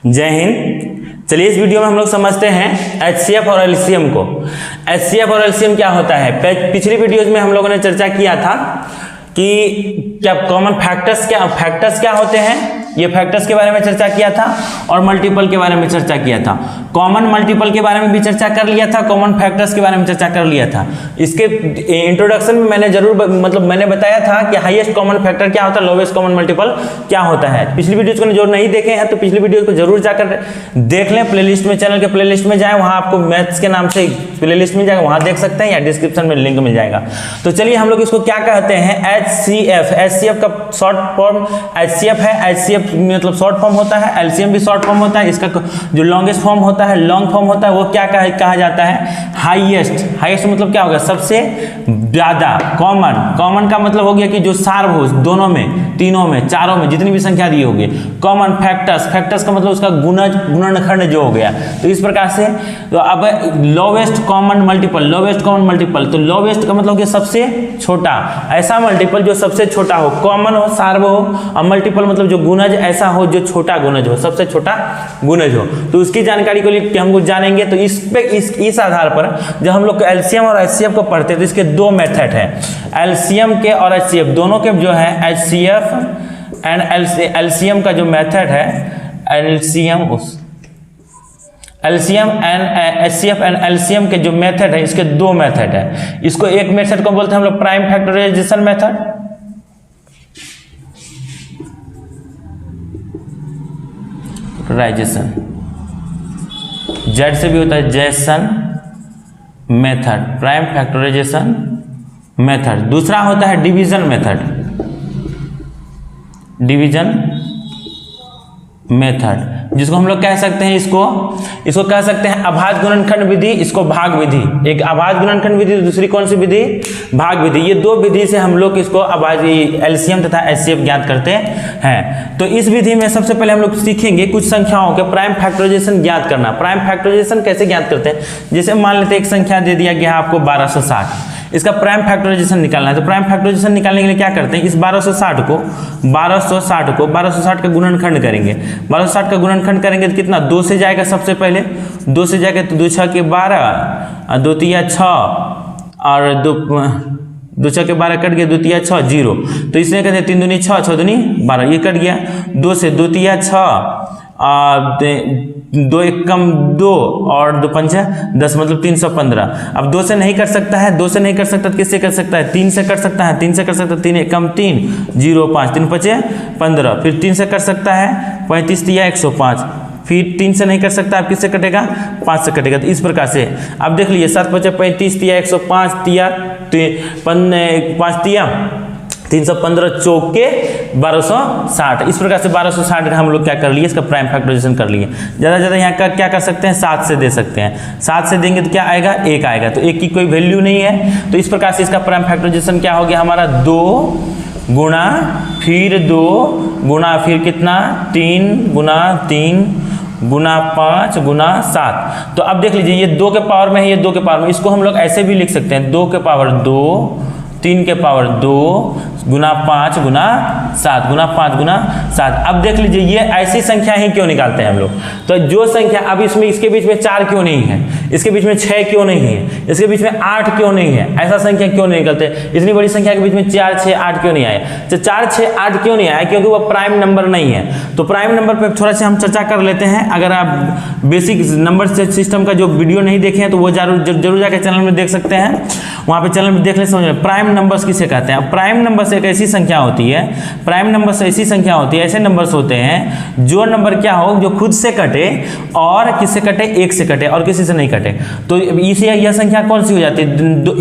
जय हिंद। चलिए इस वीडियो में हम लोग समझते हैं HCF और LCM को। HCF और LCM क्या होता है। पिछली वीडियोज में हम लोगों ने चर्चा किया था कि क्या कॉमन फैक्टर्स क्या होते हैं, ये फैक्टर्स के बारे में चर्चा किया था और मल्टीपल के बारे में चर्चा किया था। कॉमन मल्टीपल के बारे में भी चर्चा कर लिया था, कॉमन फैक्टर्स के बारे में चर्चा कर लिया था। इसके इंट्रोडक्शन में मैंने बताया था कि हाईएस्ट कॉमन फैक्टर क्या होता है, लोवेस्ट कॉमन मल्टीपल क्या होता है। पिछली वीडियोज को जो नहीं देखे हैं तो पिछली वीडियो को जरूर जाकर देख लें। प्लेलिस्ट में, चैनल के प्लेलिस्ट में जाएं, वहां आपको मैथ्स के नाम से प्लेलिस्ट मिल जाएगा, वहां देख सकते हैं या डिस्क्रिप्शन में लिंक मिल जाएगा। तो चलिए हम लोग इसको क्या कहते हैं, HCF का शॉर्ट फॉर्म HCF है। HCF मतलब शॉर्ट फॉर्म होता है, LCM भी शॉर्ट फॉर्म होता है। इसका जो लॉन्गेस्ट फॉर्म होता है, लॉन्ग फॉर्म होता है, वो क्या कहा जाता है, हाईएस्ट मतलब क्या होगा, सबसे ज्यादा। कॉमन का मतलब हो गया कि जो सार्वभौम, दोनों में, तीनों में, चारों में जितनी भी संख्या दी होगी। कॉमन फैक्टर्स का मतलब उसका गुणनखंड जो हो गया। तो इस प्रकार से तो अब लोवेस्ट कॉमन मल्टीपल तो लोवेस्ट का मतलब हो गया सबसे छोटा, ऐसा मल्टीपल जो सबसे छोटा हो। कॉमन हो, सार्वभौम, और मल्टीपल मतलब जो गुणज ऐसा हो जो छोटा गुणज हो, सबसे छोटा गुणज हो। तो उसकी जानकारी को लिए हम कुछ जानेंगे। तो इस आधार पर जब हम लोग LCM और HCF को पढ़ते हैं तो इसके दो मेथड है, LCM के और HCF दोनों के जो है। HCF एंड LCM का जो मेथड है, HCF एंड LCM के जो मेथड है, इसके दो मेथड है। इसको एक मेथड को बोलते हैं हम लोग प्राइम फैक्टराइजेशन मेथड, जेड से भी होता है जैसन मेथड, प्राइम फैक्टराइजेशन मेथड। दूसरा होता है डिवीजन मेथड, जिसको हम लोग कह सकते हैं, इसको कह सकते हैं अभाज्य गुणनखंड विधि, इसको भाग विधि। एक अभाज्य गुणनखंड विधि, दूसरी कौन सी विधि, भाग विधि। ये दो विधि से हम लोग इसको LCM तथा HCF ज्ञात करते हैं। तो इस विधि में सबसे पहले हम लोग सीखेंगे कुछ संख्याओं के प्राइम फैक्टराइजेशन ज्ञात करना। प्राइम फैक्टराइजेशन कैसे ज्ञात करते हैं, जैसे मान लेते हैं एक संख्या दे दिया गया आपको 1260, इसका प्राइम फैक्टराइजेशन निकालना है। तो प्राइम फैक्टराइजेशन निकालने के लिए क्या करते हैं, इस 1260 का गुणनखंड करेंगे। 1260 का गुणनखंड करेंगे तो कितना, 2 से जाएगा। सबसे पहले 2 से जाएगा तो 2 6 के 12, 2 तिया 6 और 2 6 के 12 कट गया, 2 तिया 6 0। तो इसमें कहते हैं 3 दूनी 6, 6 दूनी 12, ये कट गया। 2 से 2 तिया 6 और 2 एकम 2 और 2 पंच 10 मतलब 315। अब 2 से नहीं कर सकता है, 2 से नहीं कर सकता तो किससे कर सकता है, 3 से कर सकता है, 3 से कर सकता है, 3 एकम 3 0 5 3 5 15। फिर 3 से कर सकता है 35 तिया 105। फिर 3 से नहीं कर सकता, आप किससे कटेगा, 5 से कटेगा। तो इस प्रकार से अब देख लीजिए, 7 5 35 तिया 105 तिया 5 तिया 315 चौके 1260। इस प्रकार से 1260 हम लोग क्या कर लिए, इसका प्राइम फैक्टराइजेशन कर लिए। ज़्यादा यहाँ का क्या कर सकते हैं, 7 से दे सकते हैं। 7 से देंगे तो क्या आएगा, 1 आएगा। तो 1 की कोई वैल्यू नहीं है। तो इस प्रकार से इसका प्राइम फैक्टराइजेशन क्या हो गया हमारा, 2 गुणा फिर 2 गुणा फिर कितना, 3 गुणा 3 गुणा 5 गुणा 7। तो अब देख लीजिए, ये 2 के पावर में है, ये 2 के पावर में। इसको हम लोग ऐसे भी लिख सकते हैं, 2 के पावर 2, 3 के पावर 2 गुना 5 गुना 7 गुना 5 गुना 7। अब देख लीजिए, ये ऐसी संख्या ही क्यों निकालते हैं हम लोग। तो जो संख्या, अब इसमें इसके बीच में 4 क्यों नहीं है, इसके बीच में 6 क्यों नहीं है, इसके बीच में 8 क्यों नहीं है, ऐसा संख्या क्यों नहीं निकलते। इतनी बड़ी संख्या के बीच में 4 6 8 क्यों नहीं आए। तो 4 6 8 क्यों नहीं आए, क्योंकि वो प्राइम नंबर नहीं है। तो प्राइम नंबर पर थोड़ा सा हम चर्चा कर लेते हैं। अगर आप बेसिक नंबर सिस्टम का जो वीडियो नहीं देखे हैं तो वो जरूर जाकर चैनल में देख सकते हैं, वहाँ पे चैनल में देख ले, समझ में। प्राइम नंबर्स किसे कहते हैं, प्राइम नंबर्स एक ऐसी संख्या होती है, प्राइम नंबर्स ऐसी संख्या होती है, ऐसे नंबर्स होते हैं जो नंबर क्या हो, जो खुद से कटे और किससे कटे, 1 से कटे और किसी से नहीं कटे। तो इसे यह संख्या कौन सी हो जाती है,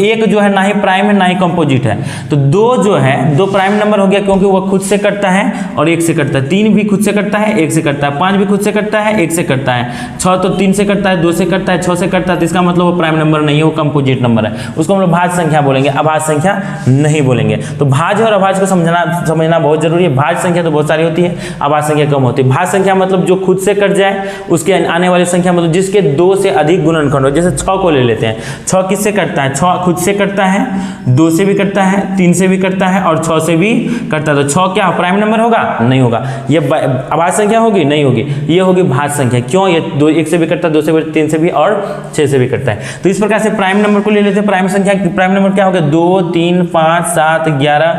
1 जो है ना ही प्राइम है ना ही कंपोजिट है। तो 2 जो है, 2 प्राइम नंबर हो गया क्योंकि वह खुद से कटता है और 1 से कटता है। 3 भी खुद से कटता है, 1 से कटता है। 5 भी खुद से कटता है, 1 से कटता है। 6 तो 3 से कटता है, 2 से कटता है, 6 से कटता है। तो इसका मतलब वो प्राइम नंबर नहीं है, वो कंपोजिट नंबर है। उसको हम लोग भाज्य संख्या बोलेंगे, अभाज्य संख्या नहीं बोलेंगे। तो भाज्य और अभाज्य को समझना बहुत जरूरी है। भाज्य संख्या तो बहुत सारी होती है, अभाज्य संख्या कम होती है। भाज्य संख्या मतलब जो खुद से कट जाए, उसके आने वाली संख्या मतलब जिसके 2 से अधिक गुणनखंड हो। जैसे 6 को ले लेते हैं, 6 किससे कटता है? 6 खुद से कटता है, 2 से भी कटता है, 3 से भी कटता है और 6 से भी कटता है। तो 6 क्या प्राइम नंबर होगा? नहीं होगा। ये अभाज्य संख्या होगी? नहीं होगी। ये होगी भाज्य संख्या। क्यों? ये 1 से भी कटता है, 2 से भी, 3 से भी और 6 से भी कटता है। तो इस प्रकार से प्राइम नंबर को ले लेते हैं। प्राइम संख्या, प्राइम नंबर क्या होगा? 2, 3, 5, 7, 11,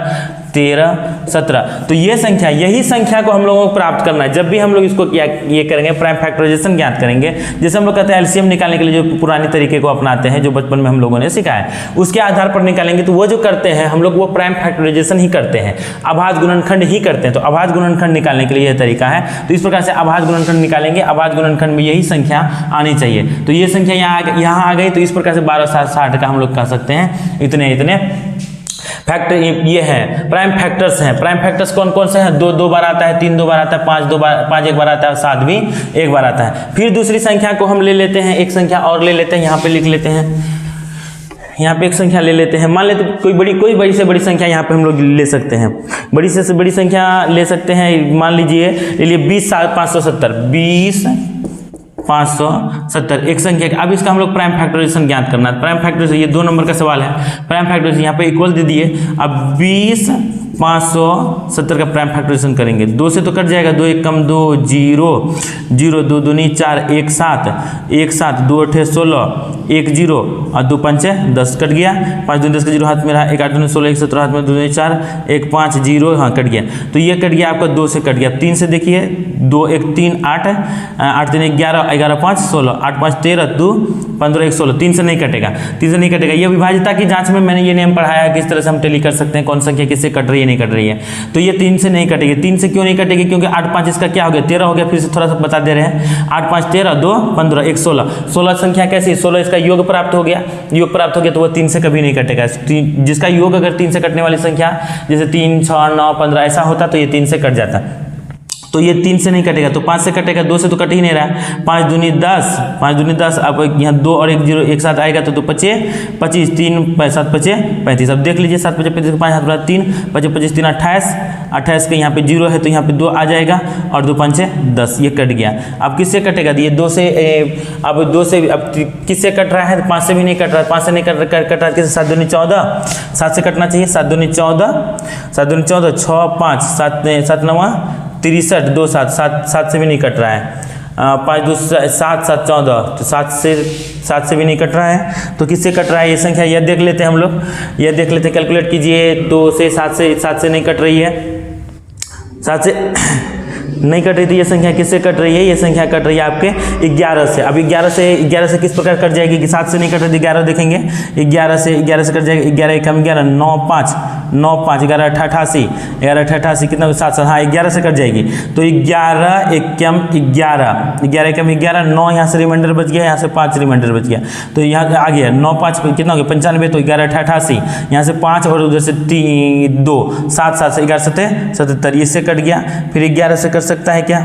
13, 17। तो ये संख्या, यही संख्या को हम लोगों को प्राप्त करना है। जब भी हम लोग इसको ये करेंगे, प्राइम फैक्टराइजेशन ज्ञात करेंगे, जैसे हम लोग कहते हैं एलसीएम निकालने के लिए जो पुराने तरीके को अपनाते हैं, जो बचपन में हम लोगों ने सिखाया, उसके आधार पर निकालेंगे। तो वो जो करते हैं हम लोग, वो प्राइम फैक्टराइजेशन ही करते हैं, अभाज्य गुणनखंड ही करते हैं। तो अभाज्य गुणनखंड निकालने के लिए यह तरीका है। तो इस प्रकार से अभाज्य गुणनखंड निकालेंगे। अभाज्य गुणनखंड में यही संख्या आनी चाहिए। तो ये संख्या यहाँ आ गई। तो इस प्रकार से 12, 7, 60 का हम लोग कह सकते हैं इतने फैक्टर। ये है प्राइम फैक्टर्स हैं। प्राइम फैक्टर्स कौन कौन से हैं? 2 बार आता है, 3 2 बार आता है, 5 एक बार आता है, 7 भी एक बार आता है। फिर दूसरी संख्या को हम ले लेते हैं, एक संख्या और ले लेते हैं, यहाँ पे लिख लेते हैं। यहाँ पे एक संख्या ले लेते हैं, मान लेते कोई बड़ी से बड़ी संख्या यहाँ पे हम लोग ले सकते हैं। बड़ी से बड़ी संख्या ले सकते हैं, मान लीजिए ले लिए 20 570 एक संख्या। अब इसका हम लोग प्राइम फैक्टराइजेशन ज्ञात करना है। प्राइम फैक्टराइजेशन, ये 2 नंबर का सवाल है। प्राइम फैक्टराइजेशन यहाँ पे इक्वल दे दिए। अब 20 570 का प्राइम फैक्टराइजेशन करेंगे। 2 से तो कट जाएगा, 2 1 कम 2, 0 0 2 दूनी 4 1 7 1 7 2 8 16 1 0 और 2 5 10 कट गया। 5 2 10 का 0 हाथ में रहा, 1 8 2 16 1 17 हाथ में 2 4 1 5 0, हाँ कट गया। तो ये कट गया आपका, 2 से कट गया। 3 से देखिए, 2 1 3 8 8 3 11 11 5 16 8 5 13 2 15 1 16। 3 से नहीं कटेगा, 3 से नहीं कटेगा। ये विभाज्यता की जांच में मैंने ये नियम पढ़ाया है, किस तरह से हम टेली कर सकते हैं, कौन संख्या किससे कट रही है, नहीं कट रही है। तो ये 3 से नहीं कटेगी। 3 से क्यों नहीं कटेगी? क्योंकि 8 5 इसका क्या हो गया? 13 हो गया। फिर से थोड़ा सा बता दे रहे हैं, 8 5 13 2 15 1 16। 16 संख्या कैसी? 16 इसका योग प्राप्त हो गया। योग प्राप्त हो गया तो वो 3 से कभी नहीं कटेगा। जिसका योग अगर 3 से कटने वाली संख्या, जैसे 3 6 9 15 ऐसा होता, तो ये 3 से कट जाता। तो ये 3 से नहीं कटेगा, तो 5 से कटेगा। 2 से तो कट ही नहीं रहा। 5 दूनी 10 5 दूनी 10। अब यहाँ 2 और 1 0 एक साथ आएगा तो 2 25 25 3 7 25 35। अब देख लीजिए, 7 5 5 हाथ बड़ा 3 5 25 3 28 28 के यहाँ पे 0 है तो यहाँ पे 2 आ जाएगा और 2 5 10, ये कट गया। अब किससे कटेगा? ये 2 से, अब 2 से अब किससे कट रहा है? 5 से भी नहीं कट रहा है। 5 से नहीं कट रहा है, किससे? 7 दूनी 14, 7 से कटना चाहिए। 7 दूनी 14 7 दूनी 14 6 5 7 9 63 2 7 7 से भी नहीं कट रहा है। 5 2 7 7 14, तो 7 से भी नहीं कट रहा है। तो किससे कट रहा है ये संख्या? यह देख लेते हैं हम लोग, यह देख लेते हैं, कैलकुलेट कीजिए। 2 से 7 से नहीं कट रही है, 7 से नहीं कट रही थी ये संख्या। किससे कट रही है? ये संख्या कट रही है आपके 11 से। अब 11 से किस प्रकार कट जाएगी कि 7 से नहीं कट रही थी, 11 देखेंगे, 11 से कट जाएगी। 11 कम 11 9 5 9 5 11 88 11 88 कितना? 7 हाँ 11 से कट जाएगी। तो 11 1 कम 11 11 कम 11 9, यहाँ से रिमाइंडर बच गया, यहाँ से 5 रिमाइंडर बच गया। तो यहाँ आ गया 9 5 कितना हो गया? 95। तो 11 88, यहाँ से 5 और उधर से 3 2 7 7 से 11 7 77, इससे कट गया। फिर 11 से कर सकता है क्या?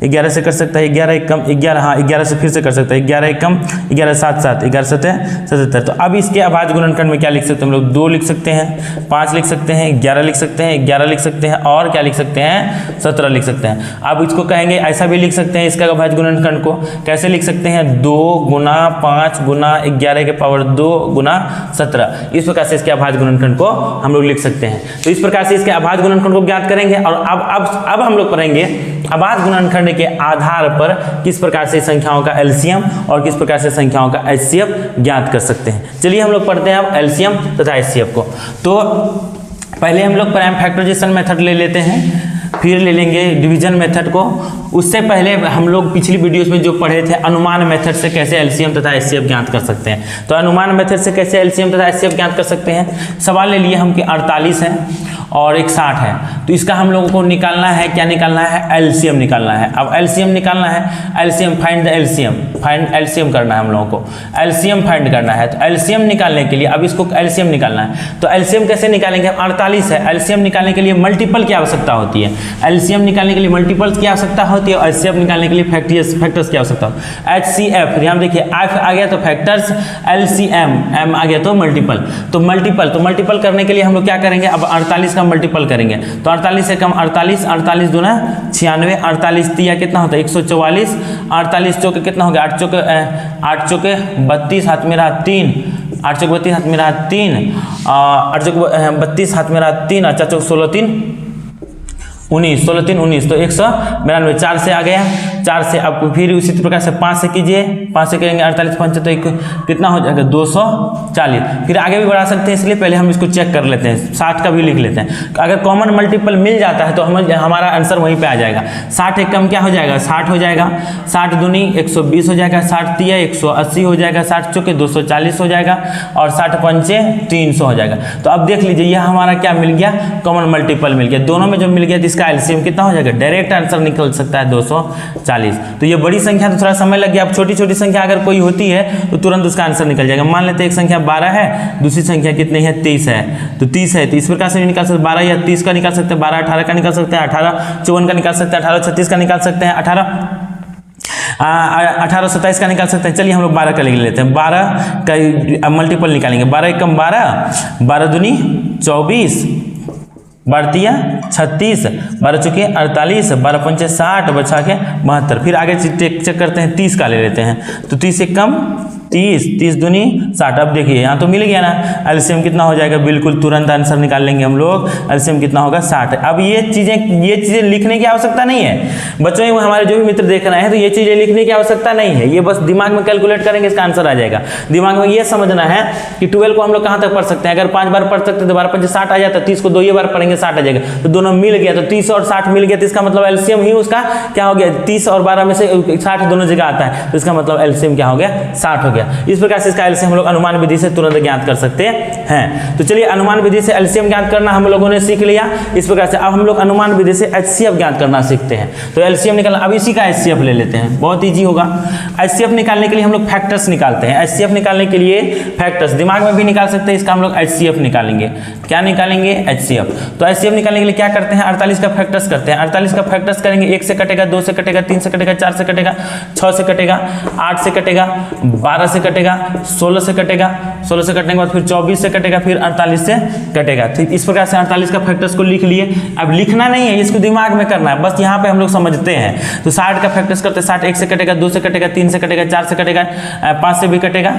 11 से कर सकता है। 11 1 कम 11, हाँ 11 से फिर से कर सकता है। 11 1 कम 11 7 7 11 7 77। तो अब इसके अभाज्य गुणनखंड में क्या लिख सकते हैं हम लोग? 2 लिख सकते हैं, 5 लिख सकते हैं, 11 लिख सकते हैं, 11 लिख सकते हैं और क्या लिख सकते हैं? 17 लिख सकते हैं। अब इसको कहेंगे, ऐसा भी लिख सकते हैं इसका अभाज्य गुणनखंड को। कैसे लिख सकते हैं? 2 गुना 5 गुना 11 के पावर 2 गुना 17। इस प्रकार से इसके अभाज्य गुणनखंड को हम लोग लिख सकते हैं। तो इस प्रकार से इसके अभाज्य गुणनखंड को ज्ञात करेंगे। और अब हम लोग पढ़ेंगे अभाज्य गुणनखंड के आधार पर किस प्रकार से संख्याओं का एलसीएम और किस प्रकार से संख्याओं का एचसीएफ ज्ञात कर सकते हैं। चलिए हम लोग पढ़ते हैं अब एलसीएम तथा एचसीएफ को। तो पहले हम लोग प्राइम फैक्टराइजेशन मेथड ले लेते हैं, फिर ले लेंगे डिवीजन मेथड को। उससे पहले हम लोग पिछली वीडियोस में जो पढ़े थे, अनुमान मेथड से कैसे एलसीएम तथा एचसीएफ ज्ञात कर सकते हैं। तो अनुमान मेथड से कैसे एलसीएम तथा एचसीएफ ज्ञात कर सकते हैं। सवाल ले लिए हम कि 48 है और एक 60 है, तो इसका हम लोगों को निकालना है, क्या निकालना है? एलसीएम निकालना है। अब एलसीएम निकालना है, LCM find the LCM, find LCM करना है हम लोगों को, एलसीएम फाइंड करना है। तो एलसीएम निकालने के लिए अब इसको एलसीएम निकालना है। तो एलसीएम कैसे निकालेंगे? 48 है, एलसीएम निकालने के लिए मल्टीपल की आवश्यकता होती है। एलसीएम निकालने के लिए मल्टीपल्स की आवश्यकता होती है और एचसीएफ निकालने के लिए फैक्टर्स की आवश्यकता होती है। एचसीएफ यहाँ देखिए, एफ आ गया तो फैक्टर्स, एलसीएम एम आ गया तो मल्टीपल। तो मल्टीपल करने के लिए हम लोग क्या करेंगे? अब 48 का का मल्टीपल करेंगे तो 48 से कम 48, 48 दूना 96, 48 तिया कितना होता है 144, 48 चौके कितना हो गया 8 चौके 32, हाथ में रहा 3, 8 चौके 32, हाथ में रहा 3, 8 चौके 32, हाथ में रहा 3, 4 चौके 16 3 19, 16 3 19, तो 192, 4 से आ गया, 4 से अब फिर उसी प्रकार से 5 से कीजिए, 5 से करेंगे 48 5 तो एक कितना हो जाएगा 240। फिर आगे भी बढ़ा सकते हैं, इसलिए पहले हम इसको चेक कर लेते हैं, 60 का भी लिख लेते हैं। अगर कॉमन मल्टीपल मिल जाता है तो हमारा आंसर वहीं पे आ जाएगा। 60 एक कम क्या हो जाएगा 60 हो जाएगा, 60 दूनी 120 हो जाएगा, 60 तिया 180 हो जाएगा, 60 चौके 240 हो जाएगा और 60 पंचे 300 हो जाएगा। तो अब देख लीजिए यह हमारा क्या मिल गया, कॉमन मल्टीपल मिल गया। दोनों में जो मिल गया इसका एलसीएम कितना हो जाएगा, डायरेक्ट आंसर निकल सकता है 240। तो ये बड़ी संख्या तो थोड़ा समय लग गया, अब छोटी छोटी संख्या अगर कोई होती है तो तुरंत उसका आंसर निकल जाएगा। मान लेते हैं एक संख्या 12 है, दूसरी संख्या कितनी है 30 है, तो 30 है तो इस प्रकार से भी निकाल सकते हैं, 12 या 30 का निकाल सकते हैं, 12 18 का निकाल सकते हैं, 18 54 का निकाल सकते हैं, 18 36 का निकाल सकते हैं, 18 27 का निकाल सकते हैं। चलिए हम लोग 12 का ले लेते हैं, 12 का मल्टीपल निकालेंगे, 12 एक कम 12, 12 दूनी 24, बढ़तिया 36, 12 चुके 48, 12 पंचे 60, बचा के 72। फिर आगे चेक करते हैं, 30 का ले लेते हैं, तो 30 एक कम 30, 30 दूनी 60। अब देखिए यहाँ तो मिल गया ना, एलसीएम कितना हो जाएगा, बिल्कुल तुरंत आंसर निकाल लेंगे हम लोग, एलसीएम कितना होगा 60। अब ये चीज़ें लिखने की आवश्यकता नहीं है बच्चों, हमारे जो भी मित्र देख रहे हैं तो ये चीज़ें लिखने की आवश्यकता नहीं है, ये बस दिमाग में कैलकुलेट करेंगे, इसका आंसर आ जाएगा। दिमाग में ये समझना है कि 12 को हम लोग कहाँ तक पढ़ सकते हैं, अगर 5 बार पढ़ सकते हैं तो 12 पंचे 60 आ जाता है, 30 को 2 बार पढ़ेंगे 60 आ जाएगा, तो दोनों मिल गया, तो 30 और 60 मिल गया, तो इसका मतलब एलसीएम ही उसका क्या हो गया, 30 और 12 में से 60 दोनों जगह आता है, तो इसका मतलब एलसीएम क्या हो गया 60 हो गया। इस प्रकार से इसका एलसीएम हम लोग अनुमान विधि से तुरंत ज्ञात कर सकते हैं। तो चलिए अनुमान विधि से एलसीएम ज्ञात करना हम लोगों ने सीख लिया। इस प्रकार से अब हम लोग अनुमान विधि से एचसीएफ ज्ञात करना सीखते हैं। तो एलसीएम निकालना, अब इसी का एचसीएफ ले लेते हैं, बहुत इजी होगा। एचसीएफ निकालने के लिए हम लोग फैक्टर्स निकालते हैं। एचसीएफ निकालने के लिए फैक्टर्स दिमाग में भी निकाल सकते हैं, इसका हम लोग एचसीएफ निकालेंगे। क्या निकालेंगे, एचसीएफ। तो एचसीएफ निकालने के लिए क्या करते हैं, 48 का फैक्टर्स करते हैं। 48 का फैक्टर्स करेंगे, 1 से कटेगा, 2 से कटेगा, 3 से कटेगा, 4 से कटेगा, 6 से कटेगा, 8 से कटेगा, 12 से कटेगा, 16 से कटेगा, 16 से कटने के बाद फिर 24 से कटेगा, फिर 48 से कटेगा। ठीक इस प्रकार से 48 का फैक्टर्स को लिख लिए। अब लिखना नहीं है, इसको दिमाग में करना है, बस यहाँ पे हम लोग समझते हैं। तो 60 का फैक्टर्स करते हैं, 60 1 से कटेगा, 2 से कटेगा, 3 से कटेगा, 4 से कटेगा, 5 से भी कटेगा,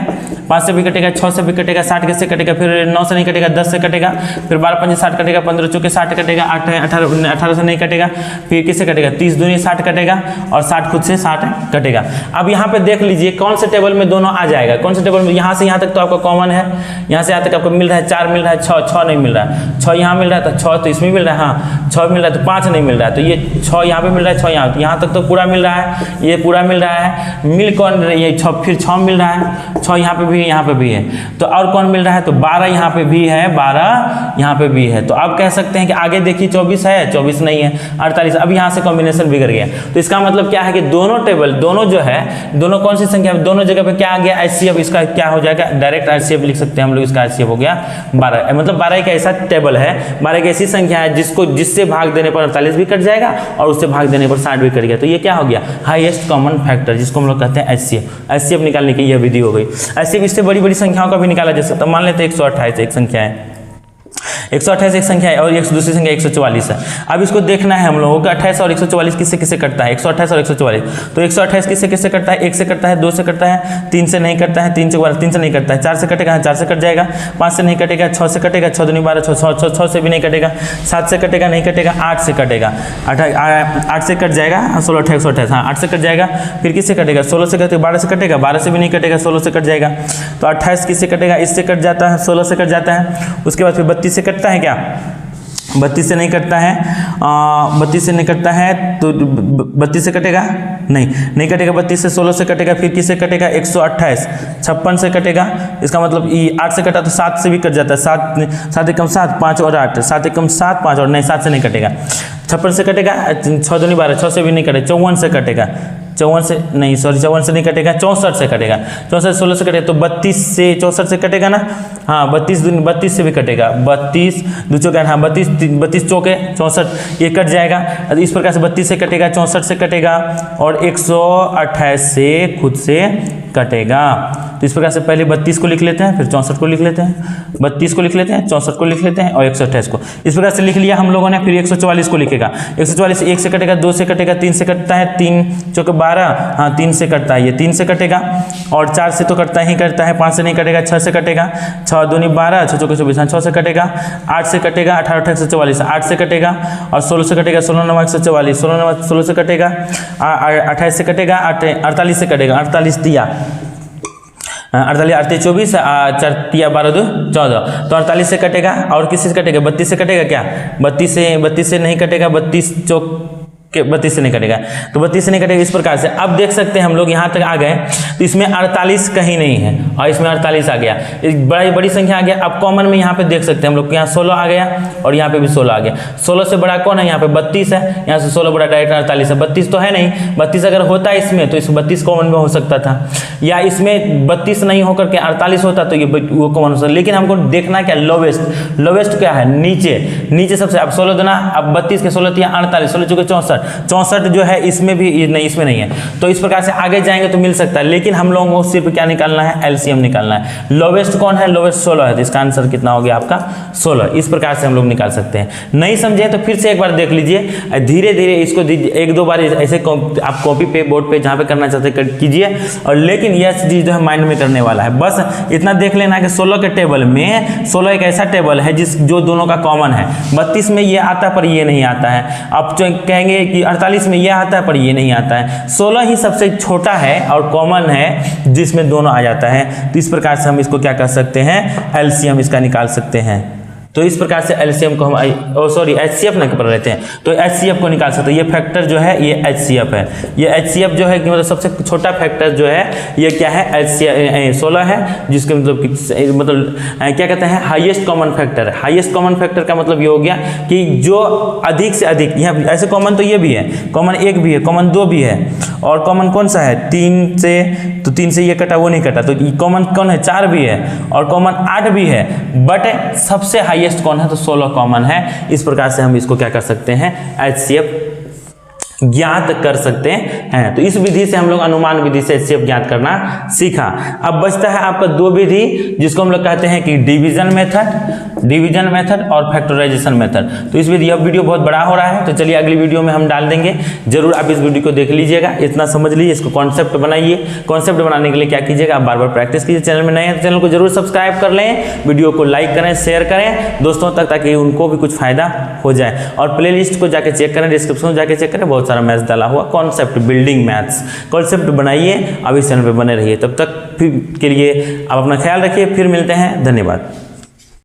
5 से भी कटेगा, 6 से भी कटेगा, 60 से कटेगा, फिर 9 से नहीं कटेगा, 10 से कटेगा, फिर 12 पंजे 60 कटेगा, 15 चौके 60 कटेगा, 18 से नहीं कटेगा, फिर किससे कटेगा, 30 दूनी 60 कटेगा और 60 खुद से 60 कटेगा। अब यहाँ पे देख लीजिए कौन से टेबल में दोनों आ जाएगा, कौन से टेबल में, यहाँ से यहाँ तक तो आपको कॉमन है, यहाँ से यहाँ तक आपको मिल रहा है 4 मिल रहा है, 6 नहीं मिल रहा है, 6 यहाँ मिल रहा है तो 6 तो इसमें मिल रहा है, हाँ 6 मिल रहा है तो 5 नहीं मिल रहा है, तो ये 6 यहाँ पे मिल रहा है, 6 यहाँ तक तो पूरा मिल रहा है, ये पूरा मिल रहा है, मिल कौन रही है 6, फिर 6 मिल रहा है, 6 यहाँ पे भी है, यहाँ पे भी है, तो और कौन मिल रहा है, तो 12 यहाँ पे भी है, 12 यहाँ पे भी है। तो आप कह सकते हैं कि आगे देखिए 24 है, 24 नहीं है, 48, अब यहाँ से कॉम्बिनेशन बिगड़ गया। तो इसका मतलब क्या है कि दोनों टेबल, दोनों जो है, दोनों कौन सी संख्या, दोनों जगह पे क्या आ गया, एचसीएफ, इसका क्या हो जाएगा, डायरेक्ट एचसीएफ लिख सकते हैं हम लोग। इसका एचसीएफ हो गया 12, मतलब 12 एक ऐसा टेबल है, 12 एक ऐसी संख्या है जिससे भाग देने पर 48 भी कट जाएगा और उससे भाग देने पर 60 भी कट गया, तो ये क्या हो गया, हाईएस्ट कॉमन फैक्टर, जिसको हम लोग कहते हैं एचसीएफ। एचसीएफ निकालने की यह विधि हो गई। एचसीएफ इससे बड़ी बड़ी संख्याओं का भी निकाला जा सकता है। मान लेते हैं 128 एक संख्या है, 128 एक संख्या है और दूसरी संख्या 144 है। अब इसको देखना है हम लोगों को 28 और 144 किससे किससे कटता है, 128 और 144। तो 128 किससे किससे कटता है, 1 से कटता है, 2 से कटता है, 3 से नहीं कटता है, 3 से नहीं कटता है, 4 से कटेगा, 4 से कट जाएगा, 5 से नहीं कटेगा, 6 से कटेगा, 6 दूनी 12, 6 से भी नहीं कटेगा, 7 से कटेगा, नहीं कटेगा, 8 से कटेगा, 8 से कट जाएगा, 16 128, हाँ 8 से कट जाएगा, फिर किससे कटेगा, 16 से कटेगा, 12 से कटेगा, 12 से भी नहीं कटेगा, 16 से कट जाएगा, तो 28 किससे कटेगा, इससे कट जाता है, 16 से कट जाता है, उसके बाद फिर 32 से कटता है, क्या 32 से नहीं कटता है, 32 से नहीं कटता है, तो 32 से कटेगा, नहीं कटेगा, 32 से 16 से कटेगा, फिर किससे कटेगा, 128, 56 से कटेगा, इसका मतलब 8 से कटा तो 7 से भी कट जाता है, 7 एकम 7, 5 और 8, 7 एकम 7, 5 और नहीं 7 से नहीं कटेगा, 56 से कटेगा, 6 दूनी 12, 6 से भी नहीं कटेगा, 54 से कटेगा, 54 से नहीं, सॉरी 54 से नहीं कटेगा, 64 से कटेगा, 64 16 से कटेगा, तो 32 से 64 से कटेगा ना, हाँ 32 से भी कटेगा, 32 दो चौके, हाँ 32 चौके 64, ये कट जाएगा। इस प्रकार से 32 से कटेगा, 64 से कटेगा और 128 से खुद से कटेगा। तो इस प्रकार से पहले 32 को लिख लेते हैं, फिर 64 को लिख लेते हैं, 32 को लिख लेते हैं, 64 को लिख लेते हैं और 128 को। इस प्रकार से लिख लिया हम लोगों ने। फिर 144 को लिखेगा। 144 1 से कटेगा, 2 से कटेगा, 3 से कटता है, 3 चौके 12, हाँ 3 से कटता है, ये 3 से कटेगा और 4 से तो कटता ही करता है, 5 से नहीं कटेगा, 6 से कटेगा, 6 दूनी 12, 6 चौके 24, 6 से कटेगा, 8 से कटेगा, 18 18 144, 8 से कटेगा और 16 से कटेगा, 16 9 144, 16 से कटेगा, 28 से कटेगा, 48 से कटेगा, 48 दिया 48 48 24, 4 तिया 12 2 14, तो 48 से कटेगा और किसी से कटेगा, 32 से कटेगा क्या, 32 से नहीं कटेगा, 32 चौक के 32 से नहीं कटेगा, तो 32 से नहीं कटेगा। इस प्रकार से अब देख सकते हैं हम लोग यहाँ तक आ गए, तो इसमें 48 कहीं नहीं है और इसमें 48 आ गया, एक बड़ी संख्या आ गया। अब कॉमन में यहाँ पे देख सकते हैं हम लोग, यहाँ 16 आ गया और यहाँ पे भी 16 आ गया। 16 से बड़ा कौन है, यहाँ पे 32 है, यहाँ से 16 बड़ा डायरेक्ट 48 है। 32 तो है नहीं, 32 अगर होता है इसमें तो इस 32 कॉमन में हो सकता था, या इसमें 32 नहीं होकर के 48 होता तो ये वो कॉमन हो सकता, लेकिन हमको देखना क्या, लोवेस्ट क्या है, नीचे सबसे। अब 16 देना, अब 32 के 16 तिया 48, 16 चौके 64 जो है इसमें भी नहीं, इसमें नहीं है, तो इस प्रकार से आगे जाएंगे तो मिल सकता है, लेकिन हम लोगों को सिर्फ क्या निकालना है, एलसीएम निकालना है। लोवेस्ट कौन है, लोवेस्ट 16 है, तो इसका आंसर कितना हो गया आपका 16। इस प्रकार से हम लोग निकाल सकते हैं। नहीं समझे तो फिर से एक बार देख लीजिए, धीरे धीरे इसको एक दो बार ऐसे आप कॉपी पे बोर्ड पे जहाँ पे करना चाहते कीजिए, और लेकिन यह चीज जो है माइंड में करने वाला है। बस इतना देख लेना कि 16 के टेबल में 16 एक ऐसा टेबल है जो दोनों का कॉमन है। 32 में ये आता है पर ये नहीं आता है, आप कहेंगे कि 48 में ये आता है पर ये नहीं आता है। 16 ही सबसे छोटा है और कॉमन है जिसमें दोनों आ जाता है, तो इस प्रकार से हम इसको क्या कर सकते हैं, एलसीएम इसका निकाल सकते हैं। तो इस प्रकार से एलसीएम को हम एचसीएफ ना कर लेते हैं, तो एचसीएफ को निकाल सकते हैं। ये फैक्टर जो है ये एचसीएफ है, ये एचसीएफ जो है कि मतलब सबसे छोटा फैक्टर जो है ये क्या है, एचसीएफ 16 है, जिसके मतलब क्या कहते हैं, highest common factor. Highest common factor का मतलब ये हो गया कि जो अधिक से अधिक, यहाँ ऐसे कॉमन तो ये भी है, कॉमन 1 भी है, कॉमन 2 भी है, और कॉमन कौन सा है 3 से, तो 3 से ये कटा वो नहीं कटा, तो कॉमन कौन है 4 भी है और कॉमन 8 भी है, बट सबसे हाईएस्ट कौन है, तो 16 कॉमन है। इस प्रकार से हम इसको क्या कर सकते हैं, एचसीएफ ज्ञात कर सकते हैं। तो इस विधि से हम लोग अनुमान विधि से एचसीएफ ज्ञात करना सीखा। अब बचता है आपका 2 विधि, जिसको हम लोग कहते हैं कि डिवीजन मेथड और फैक्टराइजेशन मेथड। तो इस विधि, अब वीडियो बहुत बड़ा हो रहा है, तो चलिए अगली वीडियो में हम डाल देंगे, जरूर आप इस वीडियो को देख लीजिएगा, इतना समझ लीजिए, इसको कॉन्सेप्ट बनाइए। कॉन्सेप्ट बनाने के लिए क्या कीजिएगा, आप बार बार प्रैक्टिस कीजिए। चैनल में नए हैं तो चैनल को जरूर सब्सक्राइब कर लें, वीडियो को लाइक करें, शेयर करें दोस्तों तक, ताकि उनको भी कुछ फायदा हो जाए। और प्ले लिस्ट को जाके चेक करें, डिस्क्रिप्शन में जाके चेक करें, बहुत सारा मैथ्स डाला हुआ, कॉन्सेप्ट बिल्डिंग मैथ्स कॉन्सेप्ट बनाइए। अब इस चैनल पे बने रहिए, तब तक फिर के लिए आप अपना ख्याल रखिए, फिर मिलते हैं, धन्यवाद।